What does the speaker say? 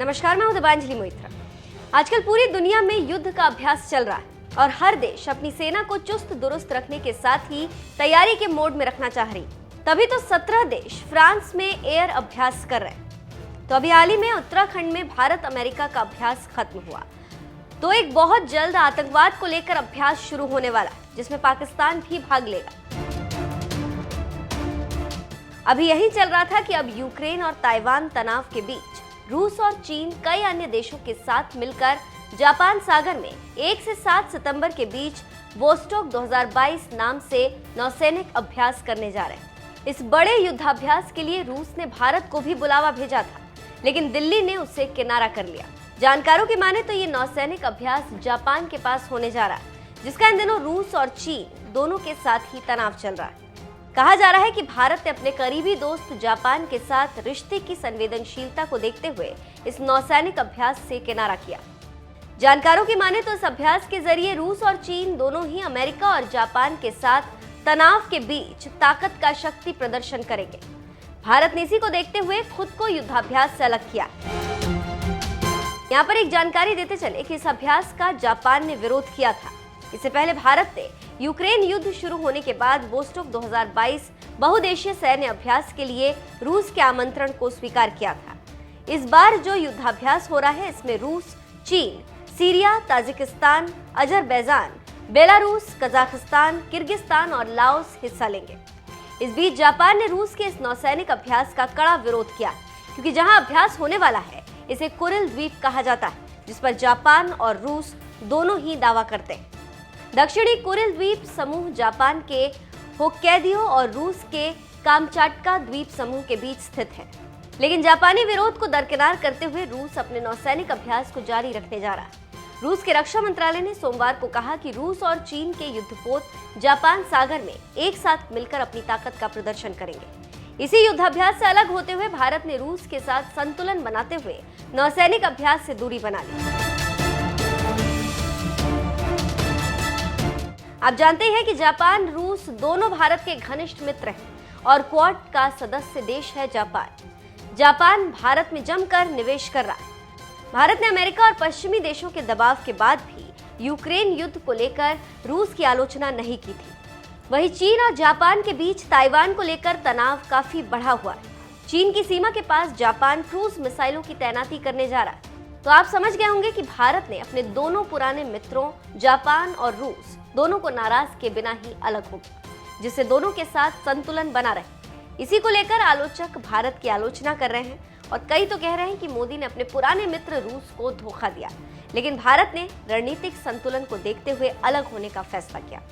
नमस्कार, मैं हूं दिबांजलि मोइत्रा। आजकल पूरी दुनिया में युद्ध का अभ्यास चल रहा है और हर देश अपनी सेना को चुस्त दुरुस्त रखने के साथ ही तैयारी के मोड में रखना चाह रही। तभी तो 17 देश फ्रांस में एयर अभ्यास कर रहे हैं। तो अभी हाल ही में उत्तराखंड में भारत अमेरिका का अभ्यास खत्म हुआ, तो एक बहुत जल्द आतंकवाद को लेकर अभ्यास शुरू होने वाला, जिसमें पाकिस्तान भी भाग लेगा। अभी यही चल रहा था कि अब यूक्रेन और ताइवान तनाव के बीच रूस और चीन कई अन्य देशों के साथ मिलकर जापान सागर में 1 से 7 सितंबर के बीच वोस्टॉक 2022 नाम से नौसैनिक अभ्यास करने जा रहे हैं। इस बड़े युद्धाभ्यास के लिए रूस ने भारत को भी बुलावा भेजा था, लेकिन दिल्ली ने उससे किनारा कर लिया। जानकारों की माने तो ये नौसैनिक अभ्यास जापान के पास होने जा रहा है, जिसका इन दिनों रूस और चीन दोनों के साथ ही तनाव चल रहा है। कहा जा रहा है कि भारत ने अपने करीबी दोस्त जापान के साथ रिश्ते की संवेदनशीलता को देखते हुए इस नौसैनिक अभ्यास से किनारा किया। जानकारों की माने तो इस अभ्यास के जरिए रूस और चीन दोनों ही अमेरिका और जापान के साथ तनाव के बीच ताकत का शक्ति प्रदर्शन करेंगे। भारत ने इसी को देखते हुए खुद को युद्धाभ्यास से अलग किया। यहाँ पर एक जानकारी देते चले कि इस अभ्यास का जापान ने विरोध किया था। इससे पहले भारत ने यूक्रेन युद्ध शुरू होने के बाद वोस्टॉक 2022 बहुदेशीय सैन्य अभ्यास के लिए रूस के आमंत्रण को स्वीकार किया था। इस बार जो युद्धाभ्यास हो रहा है, इसमें रूस, चीन, Syria, Tajikistan, Azerbaijan, Belarus, Kazakhstan, Kyrgyzstan और लाओस हिस्सा लेंगे। इस बीच जापान ने रूस के इस नौसैनिक अभ्यास का कड़ा विरोध किया, क्योंकि जहां अभ्यास होने वाला है इसे कुरिल द्वीप कहा जाता है, जिस पर जापान और रूस दोनों ही दावा करते हैं। दक्षिणी कुरिल द्वीप समूह जापान के होक्काइडो और रूस के कामचाटका द्वीप समूह के बीच स्थित है। लेकिन जापानी विरोध को दरकिनार करते हुए रूस अपने नौसैनिक अभ्यास को जारी रखने जा रहा है। रूस के रक्षा मंत्रालय ने सोमवार को कहा कि रूस और चीन के युद्धपोत जापान सागर में एक साथ मिलकर अपनी ताकत का प्रदर्शन करेंगे। इसी युद्धाभ्यास से अलग होते हुए भारत ने रूस के साथ संतुलन बनाते हुए नौसैनिक अभ्यास से दूरी बना ली। आप जानते हैं कि जापान, रूस दोनों भारत के घनिष्ठ मित्र हैं और क्वाड का सदस्य देश है जापान। जापान भारत में जमकर निवेश कर रहा है। भारत ने अमेरिका और पश्चिमी देशों के दबाव के बाद भी यूक्रेन युद्ध को लेकर रूस की आलोचना नहीं की थी। वहीं चीन और जापान के बीच ताइवान को लेकर तनाव काफी बढ़ा हुआ है। चीन की सीमा के पास जापान क्रूज मिसाइलों की तैनाती करने जा रहा है। तो आप समझ गए होंगे कि भारत ने अपने दोनों पुराने मित्रों जापान और रूस दोनों को नाराज के बिना ही अलग हो गया, जिससे दोनों के साथ संतुलन बना रहे। इसी को लेकर आलोचक भारत की आलोचना कर रहे हैं और कई तो कह रहे हैं कि मोदी ने अपने पुराने मित्र रूस को धोखा दिया, लेकिन भारत ने रणनीतिक संतुलन को देखते हुए अलग होने का फैसला किया।